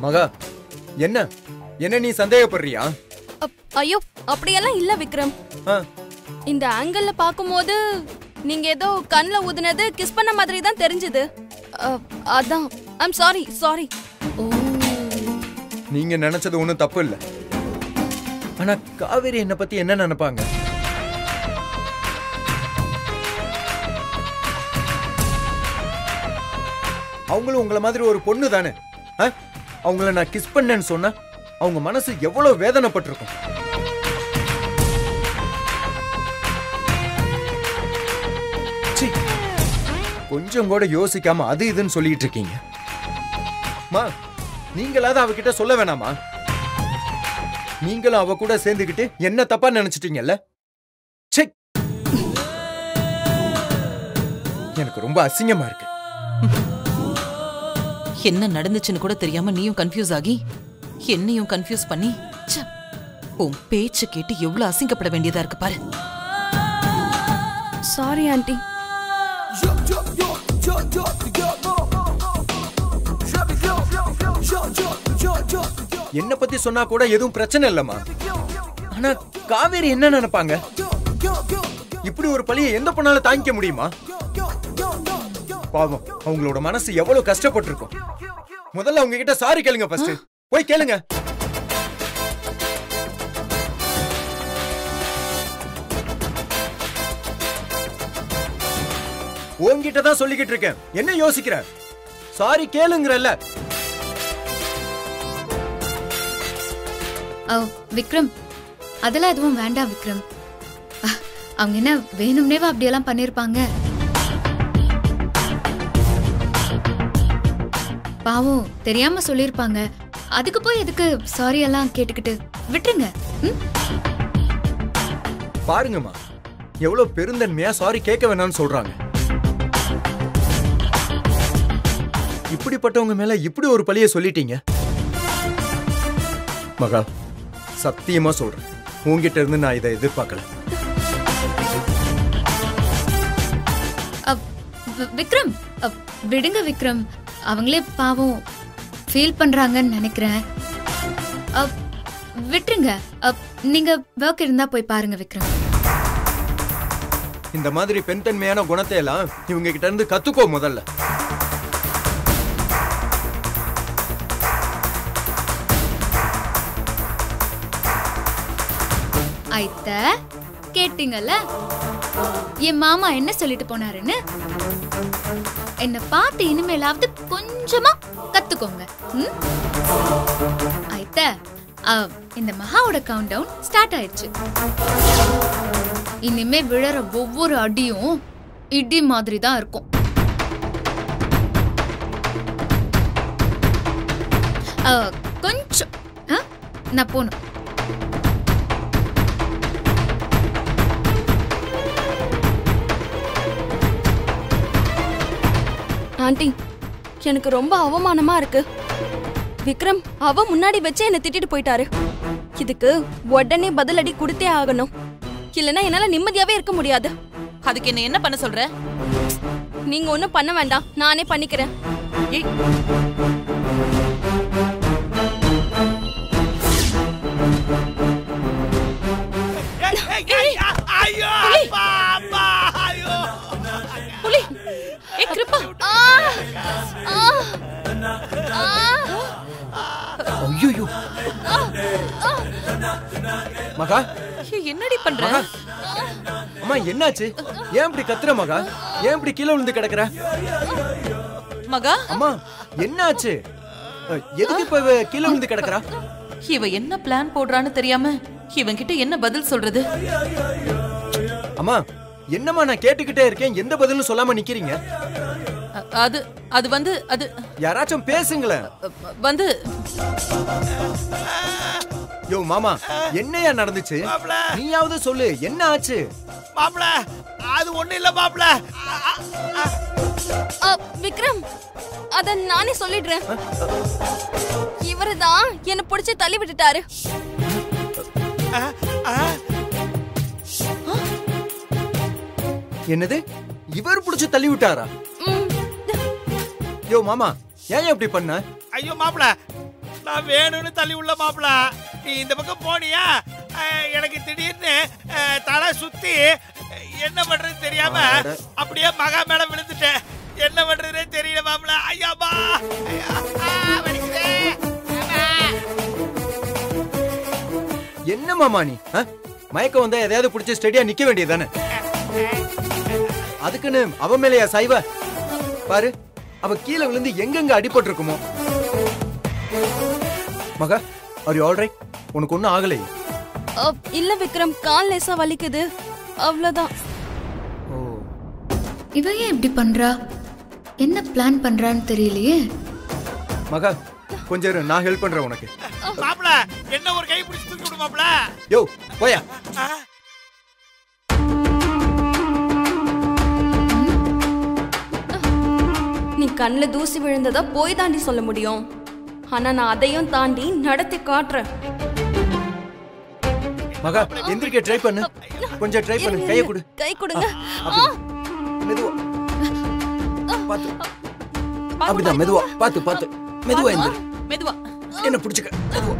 மகா, என்ன என்ன நீ சந்தேகப்படுறியா? ஐயோ, அப்படியெல்லாம் இல்ல விக்ரம். இந்த ஆங்கிள் பாக்கும்போது நீங்க ஏதோ கண்ணுல ஊதுனது கிஸ் பண்ண மாதிரி தான் தெரிஞ்சது. அதான் ஐம் சாரி சாரி. நீங்க நினைச்சது ஒண்ணும் தப்பு இல்ல. ஆனா காவேரி என்ன பத்தி என்ன நினைப்பாங்க? அவங்களும் உங்கள மாதிரி ஒரு பொண்ணு தானே. அவங்கள நான் கிஸ் பண்ணேன்னு சொன்னா அவங்க மனசு எவ்வளவு வேதனைப்பட்டிருக்கும். கொஞ்சம் கூட யோசிக்காம அது இதுன்னு சொல்லிட்டு இருக்கீங்க. மா, நீங்களாவது அவகிட்ட சொல்ல வேணாமா? நீங்களும் அவ கூட சேர்ந்துக்கிட்டு என்ன தப்பா நினைச்சிட்டீங்கல்ல? எனக்கு ரொம்ப அசிங்கமா இருக்கு. என்ன நடந்துச்சுன்னு கூட தெரியாம நீயும் கன்ஃபியூஸ் ஆகி என்னையும் கன்ஃபியூஸ் பண்ணி உன் பேச்சு கேட்டு எவ்வளவு அசிங்கப்பட வேண்டியதா இருக்கு பாரு. Sorry aunty. என்ன பத்தி சொன்னா கூட எதுவும் பிரச்சனை இல்லம்மா. ஆனா காவேரி என்ன நினைப்பாங்க? இப்படி ஒரு பழியை எந்த பொண்ணால தாங்கிக்க முடியுமா? பாவம், அவங்களோட மனசு எவ்வளவு கஷ்டப்பட்டிருக்கும். முதல்ல அவங்க கிட்ட சாரி கேளுங்க. ஃபர்ஸ்ட் போய் கேளுங்க. உன்கிட்ட தான் சொல்லிக்கிட்டு இருக்கேன். என்ன யோசிக்கிற? சாரி கேளுங்கறல்ல. விக்ரம், அதெல்லாம் எதுவும் வேண்டாம் விக்ரம். அவங்க என்ன வேணும்னேவா அப்படியெல்லாம் பண்ணிருப்பாங்க? பாவம், தெரியாம சொல்லிருப்பாங்க. அதுக்கு போய் எதுக்கு சாரி எல்லாம் கேட்டுக்கிட்டு விட்டுருங்க. பாருங்கம்மா, எவ்வளவு பெருந்தன்மையா சாரி கேட்க வேணாம்னு சொல்றாங்க. இப்படிப்பட்டவங்க மேல இப்படி ஒரு பழிய சொல்லிட்டீங்க. மகா, சத்தியமா சொல்றேன், உங்ககிட்ட இருந்து நான் இதை எதிர்பார்க்கல. விக்ரம், விடுங்க விக்ரம். அவங்களே பாவம் ஃபீல் பண்றாங்கன்னு நினைக்கிறேன். விட்டுருங்க. நீங்க ஒர்க் இருந்தா போய் பாருங்க விக்ரம். இந்த மாதிரி பெண் தன்மையான குணத்தை எல்லாம் இவங்க கிட்ட இருந்து கத்துக்கோ முதல்ல. ஐத்த கேட்டீங்கல்ல என் மாமா என்ன சொல்லிட்டு போனாருன்னு? என்ன பார்த்து இனிமேலாவது கொஞ்சமா கத்துக்கோங்க. ஐத்த, இந்த மகாவோட கவுண்ட் டவுன் ஸ்டார்ட் ஆயிடுச்சு. இனிமே விழற ஒவ்வொரு அடியும் இடி மாதிரி தான் இருக்கும். கொஞ்சம் நான் போணும். ஆண்டி, எனக்கு ரொம்ப அவமானமா இருக்கு. விக்ரம் அவ முன்னாடி வச்சு என்ன திட்டிட்டு போயிட்டாரு. இதுக்கு உடனே பதிலடி கொடுத்தே ஆகணும். இல்லனா என்னால நிம்மதியாவே இருக்க முடியாது. அதுக்கு என்ன பண்ண சொல்ற? நீங்க ஒண்ணும் பண்ண வேண்டாம், நானே பண்ணிக்கிறேன். மகா, என்னடி பண்ற? அம்மா, என்னாச்சு? ஏன் இப்படி கத்துற மகா? ஏன் இப்படி கீழே விழுந்து கிடக்குற? மகா, அம்மா என்னாச்சு? எதுக்கு இப்ப கீழே விழுந்து கிடக்குறா? இவ என்ன பிளான் போடுறான்னு தெரியாம இவன் கிட்ட என்ன பதில் சொல்றது? அம்மா, என்னம்மா நான் கேட்டுக்கிட்டே இருக்கேன், எந்த பதிலும் சொல்லாம நிக்கிறீங்க? அது வந்து அது யாராச்சும் பேசுங்களேன். வந்து யோ மாமா, என்னையா நடந்துச்சு? நீயாவது சொல்லு, என்ன ஆச்சு? மாப்ள, அது ஒண்ணு இல்ல மாப்ள. விக்ரம், அத நானே சொல்லிடுறேன். இவருதான் என்ன பிடிச்சு தள்ளி விட்டுட்டாரு. என்னது? இவர் பிடிச்சு தள்ளி விட்டாரா? யோ மாமா, ஏன் இப்படி பண்ண? ஐயோ மாப்ள, நான் வேணும்னு தள்ளி உள்ள மாப்பிள. நீ இந்த பக்கம் போனியா எனக்கு திடீர்னு தலை சுத்தி என்ன பண்றது தெரியாம அப்படியே மகா மேல விழுந்துட்டேன். என்ன பண்றதே தெரியல மாப்பிள. ஐயாபா என்ன மாமா நீ மயக்கம் வந்தா எதையாவது பிடிச்சி ஸ்டெடியா நிக்க வேண்டியதானே? அதுக்குன்னு அவ மேலையா சாய்வ? பாரு அவ கீழே விழுந்து எங்கெங்க அடிபட்டு இருக்குமோ. மகா ஆர் யூ ஆல் ரைட்? உனக்கு ஒண்ணும் ஆகலையே? இல்ல விக்ரம், கால் லேசா வலிக்குது, அவ்வளவுதான். இவ ஏன் இப்படி பண்றா? என்ன பிளான் பண்றான்னு தெரியலையே. மகா கொஞ்சம் இரு, நான் ஹெல்ப் பண்றேன் உனக்கு. மாப்பிள என்ன ஒரு கை பிடிச்சு தூக்கி விடு மாப்பிள. யோ போயா. நீ கண்ணுல தூசி விழுந்ததா போய் தாண்டி சொல்ல முடியும். ஆனா நான் அதையும் தாண்டி நடத்தி காட்டுறேன். மகா எந்திரிக்க ட்ரை பண்ணு, கொஞ்சம் ட்ரை பண்ணு. கையை கொடு. கை கொடுங்க. மெதுவா பாத்து. அப்படிதான் மெதுவா பாத்து பாத்து. மெதுவா எந்திரி. மெதுவா என்ன பிடிச்சுக்க. மெதுவா.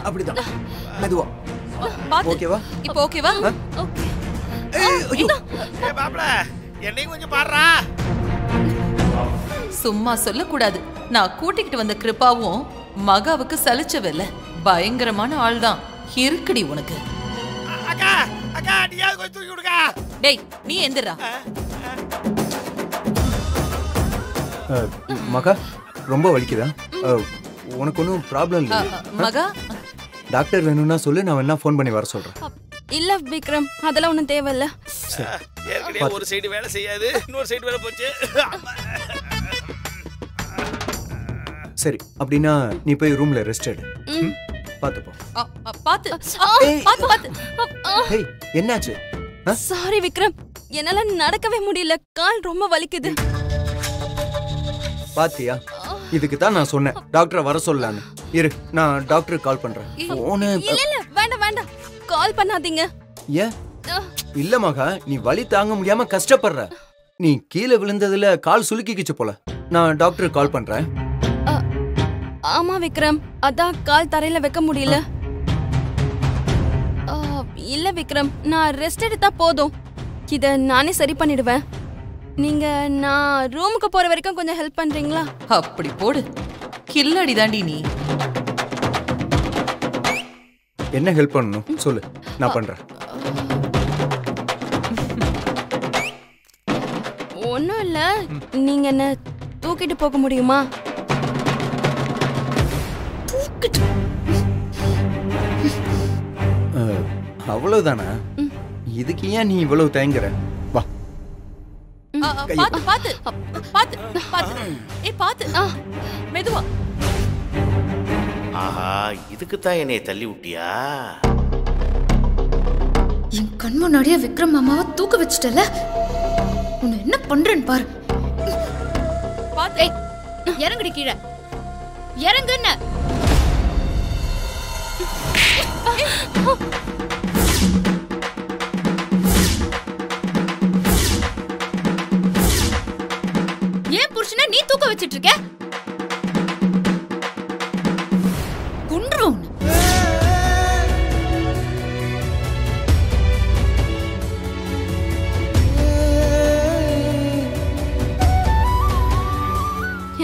அப்படிதான் மெதுவா. பாத்து. ஓகேவா? இப்போ ஓகேவா? ஓகே. மாப்பிள என்னையும் கொஞ்சம் பாடுறா. சும்மா சொல்லக்கூடாது. நான் கூட்டிக்கிட்டு வந்த கிருப்பாவும் மகாவுக்கு சலிச்சவில்ல. பயங்கரமான ஆள் தான். இருக்குடி உனக்கு. அக்கா அக்கா நீயாவது கொஞ்சம் தூக்கி விடுங்க. டேய் நீ எந்திரா. மகா ரொம்ப வலிக்குதா? உனக்கு ஒன்றும் ப்ராப்ளம் இல்லை? மகா டாக்டர் வேணும்னா சொல்லு, நான் வேணா ஃபோன் பண்ணி வர சொல்றேன். இல்ல விக்ரம், அதெல்லாம் ஒண்ணும் தேவையில்ல. ஏற்கனவே ஒரு சைடு வேலை செய்யாது, இன்னொரு சைடு வேலை போச்சு. சரி அப்படின்னா நீ போய் ரூம்ல ரெஸ்ட் எடு. பாத்து போ. பாத்து ஏய். பாத்து பாத்து. ஹேய் என்னாச்சு? சாரி விக்ரம், என்னால நடக்கவே முடியல, கால் ரொம்ப வலிக்குது. பாத்தியா, இதுக்கு தான் நான் சொன்னேன் டாக்டரை வர சொல்லலான்னு. இரு நான் டாக்டருக்கு கால் பண்றேன். போனே. இல்ல இல்ல வேண்டாம் வேண்டாம், கால் பண்ணாதீங்க. ஏன்? இல்ல மகா, நீ வலி தாங்க முடியாம கஷ்டப்படுற. நீ கீழே விழுந்ததுல கால் சுளுக்கிக்கிச்சு போல. நான் டாக்டருக்கு கால் பண்றேன். ஆமா விக்ரம், அதான் கால் தரையில வைக்க முடியல. இல்ல விக்ரம், நான் ரெஸ்ட் எடுத்தா போதும், இத நானே சரி பண்ணிடுவேன். நீங்க நான் ரூமுக்கு போற வரைக்கும் கொஞ்சம் ஹெல்ப் பண்றீங்களா? அப்படி போடு. கில்லடி தாண்டி நீ. என்ன ஹெல்ப் பண்ணணும் சொல்லு, நான் பண்றேன். ஒண்ணும் இல்ல, நீங்க என்ன தூக்கிட்டு போக முடியுமா? அவ்வளவுதானா? இதுக்கு ஏன் நீ இவ்வளவு தயங்குற? வா. பாத்து பாத்து பாத்து பாத்து. ஏய் பாத்து. மெதுவா. ஆஹா, இதுக்கு தான் என்னைய தள்ளி விட்டியா? என் கண் முன்னாடியே விக்ரம் மாமாவை தூக்க வச்சுட்டல. உன்னை என்ன பண்றேன்னு பாரு. பாத்து. இறங்குடி கீழே. இறங்குன்னு. ஏன் புருஷனை நீ தூக்க வச்சிட்டு இருக்க? குன்றும்.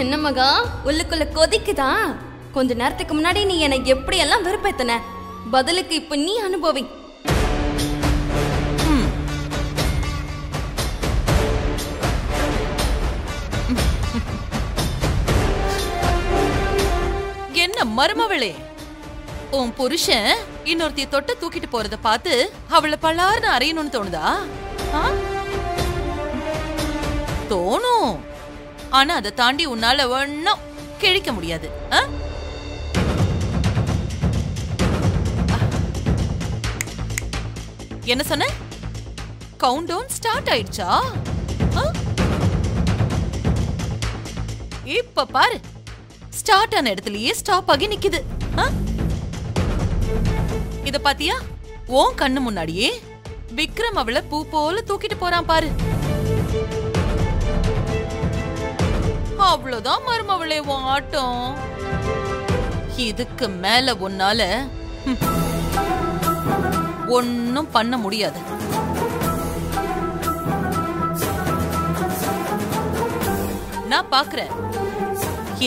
என்ன மகா, உள்ளுக்குள்ள கொதிக்குதா? கொஞ்ச நேரத்துக்கு முன்னாடி நீ என்னை எப்படி எல்லாம் வெறுப்பேத்தன, பதிலுக்கு இப்ப நீ அனுபவி. என்ன மருமவளே, உன் புருஷன் இன்னொருத்தி தொட்ட தூக்கிட்டு போறத பார்த்து அவளை பல்லார்னு அறையணும்னு தோணுதா? தோணும். ஆனா அதை தாண்டி உன்னால ஒன்னும் கிழிக்க முடியாது. என்ன சொன்ன? கவுண்ட் டவுன் ஸ்டார்ட் ஆயிடுச்சா? இப்ப பாரு, ஸ்டார்ட் ஆன இடத்துலயே ஸ்டாப் ஆகி நிக்குது. இத பாத்தியா? உன் கண்ணு முன்னாடியே விக்ரம் அவளை பூ போல தூக்கிட்டு போறான் பாரு. அவ்வளவுதான் மருமவளே உன் ஆட்டம். இதுக்கு மேல உன்னால ஒன்னும் பண்ண முடியாது. நான் பாக்குறேன்.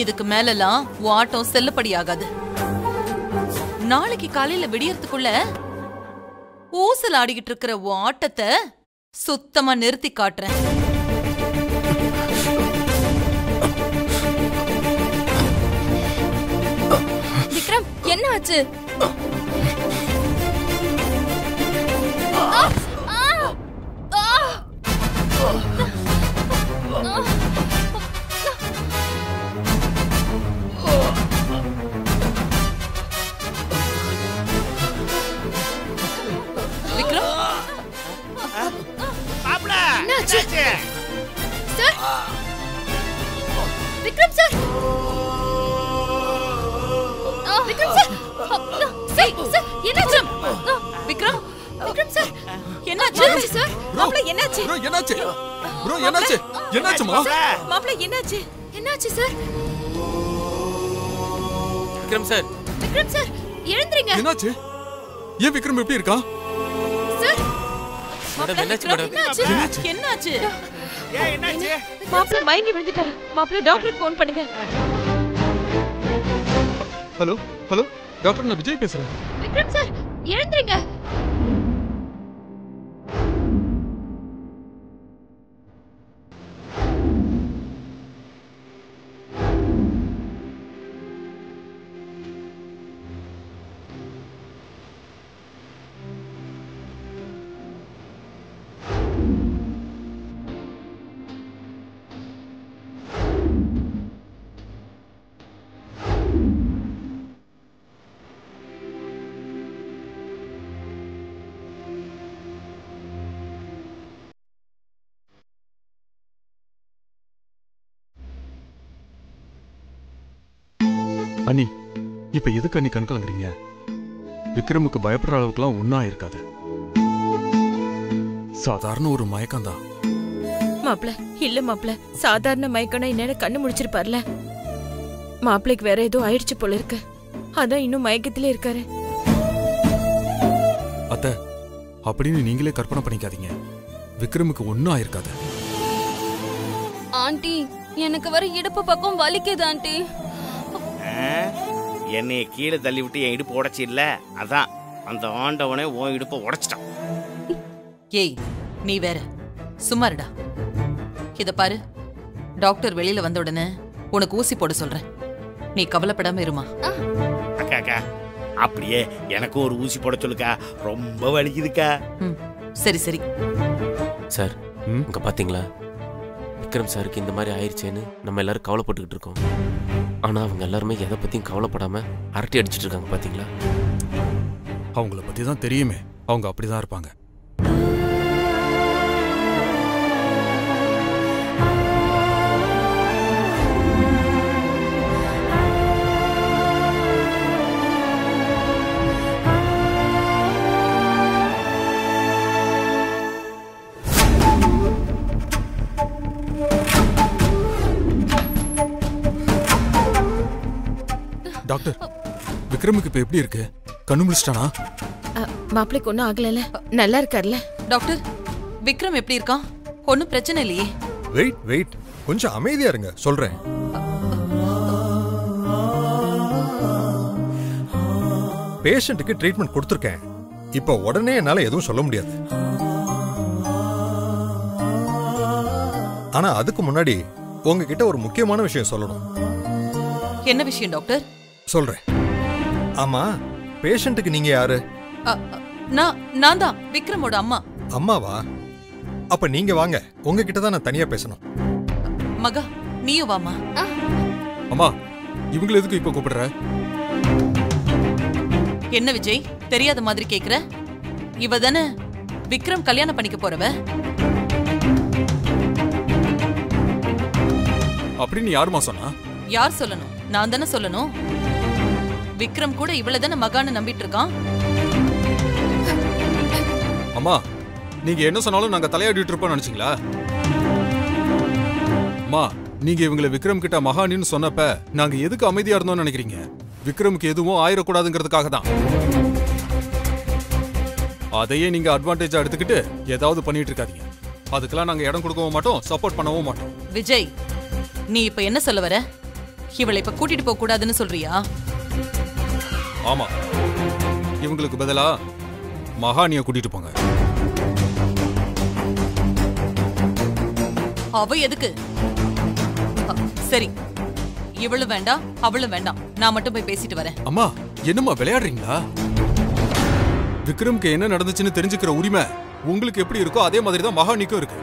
இதுக்கு மேலலாம் உன் ஆட்டம் செல்லுபடி ஆகாது. நாளைக்கு காலையில விடியறதுக்குள்ள ஊசல் ஆடிக்கிட்டு இருக்கிற உன் ஆட்டத்தை சுத்தமா நிறுத்தி காட்டுறேன். விக்ரம், என்ன ஆச்சு? மாப்ள என்னாச்சு sir Vikram sir Vikram sir sir என்னாச்சு விக்ரம் விக்ரம் சார் என்னாச்சு சார் மாப்ள என்னாச்சு ப்ரோ என்னாச்சு? ப்ரோ என்னாச்சு? என்னாச்சுமா? மாப்ள என்னாச்சு? என்னாச்சு சார் விக்ரம் சார் எழுந்திரீங்க என்னாச்சு? ஏன் விக்ரம் எப்படி இருக்கா? சார் மேடம் என்னாச்சு மேடம்? என்னாச்சு? ஏன் என்னாச்சு? மாப்ள மயங்கி விழுந்துட்டாரு. மாப்ள டாக்டருக்கு ஃபோன் பண்ணுங்க. ஹலோ ஹலோ டாக்டர், நான் விஜய் பேசுறேன். விக்ரம் சார் எழுந்திரீங்க. அண்ணி, இப்ப எதுக்கு அண்ணி கண் கலங்குறீங்க? விக்ரமுக்கு பயப்படுற அளவுக்குலாம் ஒன்னும் இருக்காது. சாதாரண ஒரு மயக்கம்தான். மாப்ள இல்ல மாப்ள, சாதாரண மயக்கம்னா இந்நேரம் கண்ணு முடிச்சிருப்பார்ல. மாப்பிளைக்கு வேற ஏதோ ஆயிடுச்சு போல இருக்கு. அதான் இன்னும் மயக்கத்திலே இருக்காரு. அத்தை, அப்படின்னு நீங்களே கற்பனை பண்ணிக்காதீங்க. விக்ரமுக்கு ஒன்னும் ஆயிருக்காது. ஆண்டி, எனக்கு வர இடுப்பு பக்கம் வலிக்குது ஆண்டி. என்னைய கீழே தள்ளி விட்டு என் இடுப்பு உடைச்சி இல்ல, அதான் அந்த ஆண்டவனே உன் இடுப்பை உடைச்சிட்டான். ஏய், நீ வேற சும்மாருடா. இத பாரு, டாக்டர் வெளியில வந்த உடனே உனக்கு ஊசி போட சொல்றேன். நீ கவலைப்படாம இருமா. அக்கா அக்கா, அப்படியே எனக்கும் ஒரு ஊசி போட சொல்லுக்கா, ரொம்ப வலிக்குதுக்கா. சரி சரி. சார், இங்க பாத்தீங்களா, விக்ரம் சாருக்கு இந்த மாதிரி ஆயிடுச்சேன்னு நம்ம எல்லாரும் கவலைப்பட்டுக்கிட்டு இருக்கோம். ஆனா அவங்க எல்லாருமே எதை பத்தியும் கவலைப்படாம அரட்டி அடிச்சிட்டு இருக்காங்க. பாத்தீங்களா? அவங்கள பத்தி தான் தெரியுமே, அவங்க அப்படிதான் இருப்பாங்க. டாக்டர், விக்ரமுக்கு இப்ப எப்படி இருக்கு? கண்ணு முடிச்சிட்டானா? மாப்பிளைக்கு ஒன்னும் ஆகல, நல்லா இருக்கார்ல. டாக்டர், விக்ரம் எப்படி இருக்கான்? ஒன்னும் பிரச்சனை இல்லையே. வெயிட், கொஞ்சம் அமைதியா இருங்க, சொல்றேன். பேஷண்ட்டுக்கு ட்ரீட்மெண்ட் கொடுத்துருக்கேன். இப்ப உடனே என்னால எதுவும் சொல்ல முடியாது. ஆனா அதுக்கு முன்னாடி உங்ககிட்ட ஒரு முக்கியமான விஷயம் சொல்லணும். என்ன விஷயம் டாக்டர்? சொல்றேன். ஆமா, பேஷண்ட்டுக்கு நீங்க யாரு? நான் தான் விக்ரமோட அம்மா. அம்மாவா? அப்ப நீங்க வாங்க, உங்ககிட்ட தான் நான் தனியா பேசணும். மகா, நீயும் வாமா. அம்மா, இவங்களை எதுக்கு இப்ப கூப்பிடுற? என்ன விஜய், தெரியாத மாதிரி கேக்குற? இவ தானே விக்ரம் கல்யாணம் பண்ணிக்க போறவ. அப்படின்னு யாருமா சொன்னா? யார் சொல்லணும்? நான் தானே சொல்லணும். விக்ரம் கூட இவ்வளவு தானே மகான்னு நம்பிட்டு இருக்கான். அம்மா, நீங்க என்ன சொன்னாலும் நாங்க தலையாடிட்டு இருப்போம் நினைச்சீங்களா? அம்மா, நீங்க இவங்களை விக்ரம் கிட்ட மகானின்னு சொன்னப்ப நாங்க எதுக்கு அமைதியா இருந்தோம்னு நினைக்கிறீங்க? விக்ரமுக்கு எதுவும் ஆயிரக்கூடாதுங்கிறதுக்காக தான். அதையே நீங்க அட்வான்டேஜா எடுத்துக்கிட்டு ஏதாவது பண்ணிட்டு இருக்காதீங்க. அதுக்கெல்லாம் நாங்க இடம் கொடுக்கவும் மாட்டோம், சப்போர்ட் பண்ணவும் மாட்டோம். விஜய், நீ இப்ப என்ன சொல்ல வர? இவளை இப்ப கூட்டிட்டு போக கூடாதுன்னு சொல்றியா? ஆமா, இவங்களுக்கு பதிலா மகானிய கூட்டிட்டு போங்க. அவ எதுக்கு? சரி, இவளும் வேண்டாம் அவளும் வேண்டாம், நான் மட்டும் போய் பேசிட்டு வரேன். அம்மா, என்னம்மா விளையாடுறீங்களா? விக்ரம்க்கு என்ன நடந்துச்சுன்னு தெரிஞ்சுக்கிற உரிமை உங்களுக்கு எப்படி இருக்கோ அதே மாதிரி தான் மகானிக்கும் இருக்கு.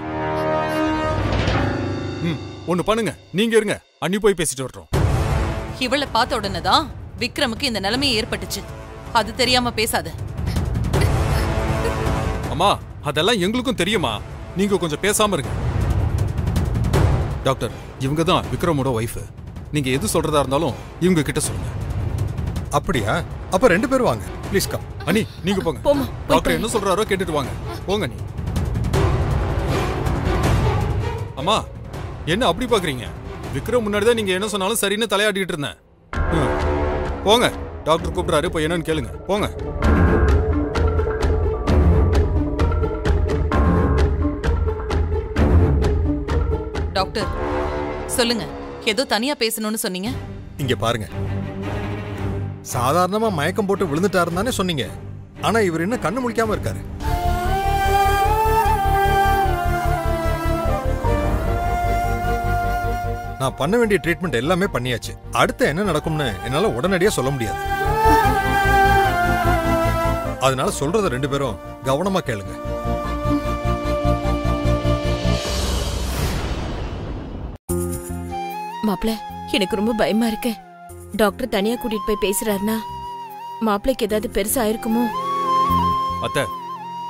ஒண்ணு பண்ணுங்க, நீங்க இருங்க, அண்ணி போய் பேசிட்டு வரட்டும். இவளை பார்த்த உடனே தான் விக்ரமுக்கு இந்த நிலைமை ஏற்பட்டுச்சு. அது தெரியாம பேசாத. அம்மா, அதெல்லாம் எங்களுக்கும் தெரியுமா, நீங்க கொஞ்சம் பேசாம இருங்க. டாக்டர், இவங்க தான் விக்ரமோட ஒய்ஃப். நீங்க எது சொல்றதா இருந்தாலும் இவங்க கிட்ட சொல்லுங்க. அப்படியா? அப்ப 2 பேரும் வாங்க. Please come. அண்ணி, நீங்க போங்க. டாக்டர் என்ன சொல்றாரோ கேட்டுட்டு வாங்க. போங்க நீ. அம்மா, என்ன அப்படி பாக்குறீங்க? விக்ரம் முன்னாடி தான் நீங்க என்ன சொன்னாலும் சரின்னு தலையாடிட்டு இருந்தேன். போங்க, டாக்டர் கூப்பிடுறாரு, போய் என்னன்னு கேளுங்க. போங்க. டாக்டர் சொல்லுங்க, ஏதோ தனியா பேசணும்னு சொன்னீங்க. இங்க பாருங்க, சாதாரணமா மயக்கம் போட்டு விழுந்துட்டாருன்னு தானே சொன்னீங்க. ஆனா இவர் இன்னும் கண்ணு முழிக்காம இருக்காரு. நான் பண்ண வேண்டிய ட்ரீட்மெண்ட் எல்லாமே பண்ணியாச்சு. அடுத்து என்ன நடக்கும்னு என்னால உடனடியா சொல்ல முடியாது. அதனால சொல்றத 2 பேரும் கவனமா கேளுங்க. மாப்பிள, எனக்கு ரொம்ப பயமா இருக்கு. டாக்டர் தனியா கூட்டிட்டு போய் பேசுறாருன்னா மாப்பிளைக்கு ஏதாவது பெருசா ஆயிருக்குமோ? அத்தை,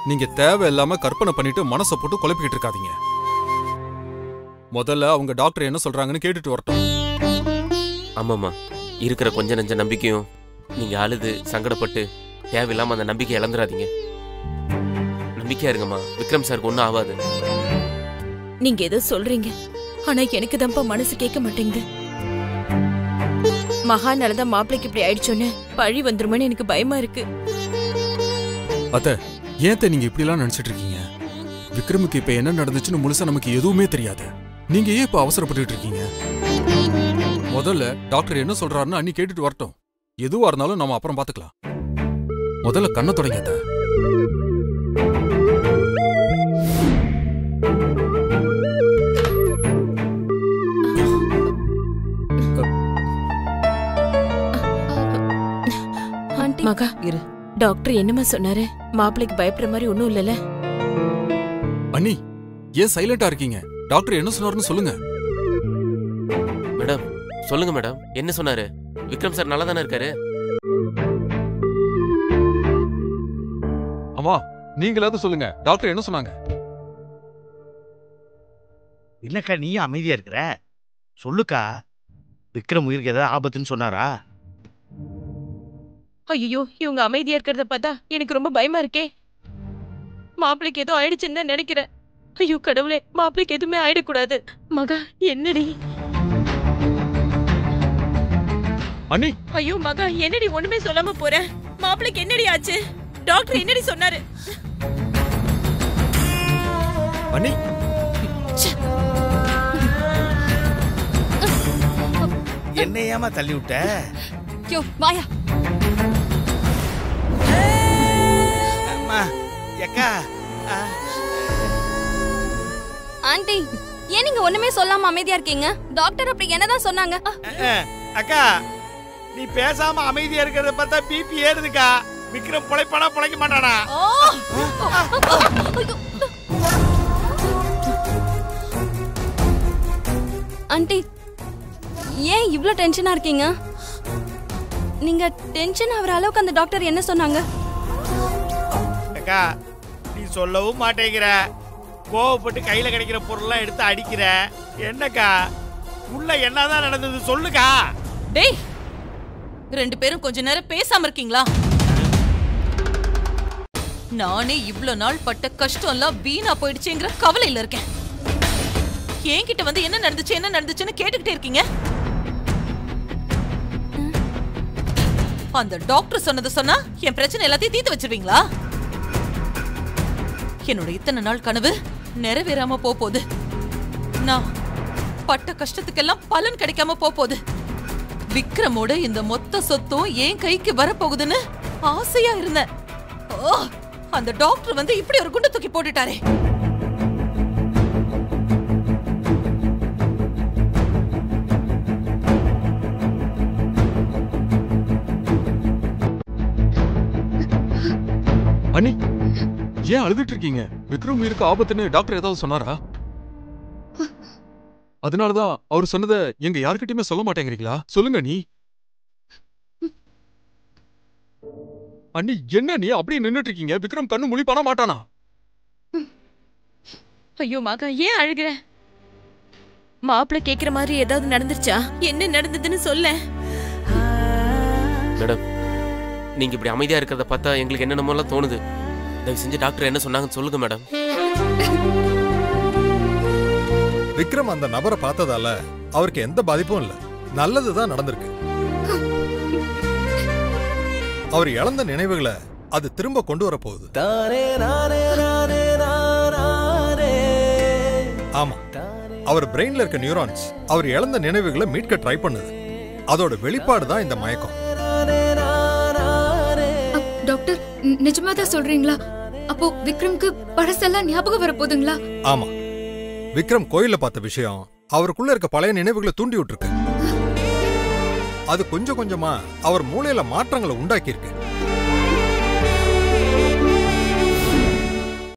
நீங்க தேவையில்லாம கற்பனை பண்ணிட்டு மனசை போட்டு குழப்பிக்கிட்டு இருக்காதீங்க. முதல்ல அவங்க டாக்டர் என்ன சொல்றாங்கன்னு கேட்டுட்டு வரட்டும். ஆமாம்மா, இருக்கிற கொஞ்ச நெஞ்ச நம்பிக்கையும் நீங்க அழுது சங்கடப்பட்டு தேவையில்லாம அந்த நம்பிக்கை இழந்துடாதீங்க. நம்பிக்கையா இருங்கம்மா, விக்ரம் சாருக்கு ஒன்றும் ஆகாது. நீங்க ஏதோ சொல்றீங்க, ஆனா எனக்கு தான்ப்பா மனசு கேட்க மாட்டேங்குது. மகானாலதான் மாப்பிளைக்கு இப்படி ஆயிடுச்சோன்னு பழி வந்துருமோன்னு எனக்கு பயமா இருக்கு. அத்தை, ஏன் நீங்க இப்படி எல்லாம் நினைச்சிட்டு இருக்கீங்க? விக்ரமுக்கு இப்ப என்ன நடந்துச்சுன்னு முழுசா நமக்கு எதுவுமே தெரியாது. நீங்க ஏன் இப்ப அவசரப்பட்டு இருக்கீங்க? முதல்ல டாக்டர் என்ன சொல்றாருன்னு அண்ணி கேட்டுட்டு வரட்டும். எதுவா இருந்தாலும் நம்ம அப்புறம் பாத்துக்கலாம். முதல்ல கண்ணை தொடங்க அத்தை. மகா, இரு. டாக்டர் என்னமா சொன்னாரு? மாப்பிளைக்கு பயப்படுற மாதிரி ஒண்ணும் இல்லல? அண்ணி, ஏன் சைலண்டா இருக்கீங்க? டாக்டர் என்ன சொன்னாருன்னு சொல்லுங்க. மேடம், சொல்லுங்க மேடம், என்ன சொன்னாரு? விக்ரம் சார் நல்லா தானே இருக்காரு? அம்மா, நீங்களாவது சொல்லுங்க, டாக்டர் என்ன சொன்னாங்க? என்னக்கா நீயும் அமைதியா இருக்கிற? சொல்லுக்கா, விக்ரம் உயிருக்கு ஏதாவது ஆபத்துன்னு சொன்னாரா? ஐயோ, இவங்க அமைதியா இருக்கிறத பார்த்தா எனக்கு ரொம்ப பயமா இருக்கே. மாப்பிளைக்கு ஏதோ ஆயிடுச்சுன்னு தான் நினைக்கிறேன். ஐயோ கடவுளே, மாப்பிளைக்கு எதுவுமே ஆயிடக்கூடாது. மகா, என்னடி? அண்ணி, ஐயோ மகா, என்னடி ஒண்ணுமே சொல்லாம போற? மாப்பிளைக்கு என்னடி ஆச்சு? டாக்டர் என்னடி சொன்னாரு? அண்ணி, என்னையாமா தள்ளி விட்ட? யோ வாயா. அக்கா, ஆண்டி, ஏன் நீங்க ஒண்ணுமே சொல்லாம அமைதியா இருக்கீங்க? டாக்டர் அப்படி என்னதான் சொன்னாங்க? அக்கா, நீ பேசாம அமைதியா இருக்கிறத பார்த்தா பிபி ஏறுதுக்கா. விக்ரம் பொழைப்பானா பொழைக்க மாட்டானா? ஆண்டி, ஏன் இவ்ளோ டென்ஷனா இருக்கீங்க? நீங்க டென்ஷன் ஆகுற அளவுக்கு அந்த டாக்டர் என்ன சொன்னாங்க? அக்கா, நீ சொல்லவும் மாட்டேங்கிற. கோவப்பட்டு கையில கிடைக்கிற பொருள்லாம் எடுத்து அடிக்கிற. என்னக்கா, உள்ள என்னதான் நடந்தது சொல்லுக்கா. டேய், 2 பேரும் கொஞ்ச நேரம் பேசாம இருக்கீங்களா? நானே இவ்ளோ நாள் பட்ட கஷ்டம் எல்லாம் வீணா போயிடுச்சுங்கிற கவலையில இருக்கேன். என்கிட்ட வந்து என்ன நடந்துச்சுன்னு கேட்டுக்கிட்டே இருக்கீங்க? அந்த டாக்டர் சொன்னது சொன்னா என் பிரச்சனை எல்லாத்தையும் தீர்த்து வச்சிருவீங்களா? என்னோட இத்தனை நாள் கனவு நிறைவேறாம போகுது. நான் பட்ட கஷ்டத்துக்கெல்லாம் பலன் கிடைக்காம போகுது. விக்ரமோட இந்த மொத்த சொத்தும் என் கைக்கு வரப்போகுதுன்னு ஆசையா இருந்தேன். அந்த டாக்டர் வந்து இப்படி ஒரு குண்டு தூக்கி போட்டுட்டாரே. அண்ணி, ஏன் அழுதுட்டு இருக்கீங்க? விக்ரம் உயிருக்கு ஆபத்துன்னு டாக்டர் ஏதாவது சொன்னாரா? அதனாலதான் அவர் சொன்னதை எங்க யாருக்கிட்டயுமே சொல்ல மாட்டேங்கிறீங்களா? சொல்லுங்க நீ. அண்ணி, என்ன நீ அப்படியே நின்னுட்டு இருக்கீங்க? விக்ரம் கண்ணு முழிப்பானா மாட்டானா? ஐயோ மகா, ஏன் அழுகிற? மாப்பிள்ள கேக்குற மாதிரி ஏதாவது நடந்துருச்சா? என்ன நடந்ததுன்னு சொல்ல. மேடம், நீங்க இப்படி அமைதியா இருக்கிறத பார்த்தா எங்களுக்கு என்னென்னமோலாம் தோணுது. தயவு செஞ்சு டாக்டர் என்ன சொன்னாங்கன்னு சொல்லுங்க மேடம். விக்ரம் அந்த நபரை பார்த்ததால அவருக்கு எந்த பாதிப்பும் இல்ல. நல்லதுதான் நடந்திருக்கு. அவர் இழந்த நினைவுகளை அது திரும்ப கொண்டு வர போகுது. ஆமா, அவர் பிரெயின்ல இருக்க நியூரான்ஸ் அவர் இழந்த நினைவுகளை மீட்க ட்ரை பண்ணுது. அதோட வெளிப்பாடு தான் இந்த மயக்கம். டாக்டர், நிஜமா தான் சொல்றீங்களா? அப்போ விக்ரம்க்கு பழசெல்லாம் ஞாபகம் வர போதுங்களா? ஆமா, விக்ரம் கோயில்ல பார்த்த விஷயம் அவருக்குள்ள இருக்க பழைய நினைவுகளை தூண்டி விட்டுருக்கு. அது கொஞ்சம் கொஞ்சமா அவர் மூளையில மாற்றங்களை உண்டாக்கி இருக்கு.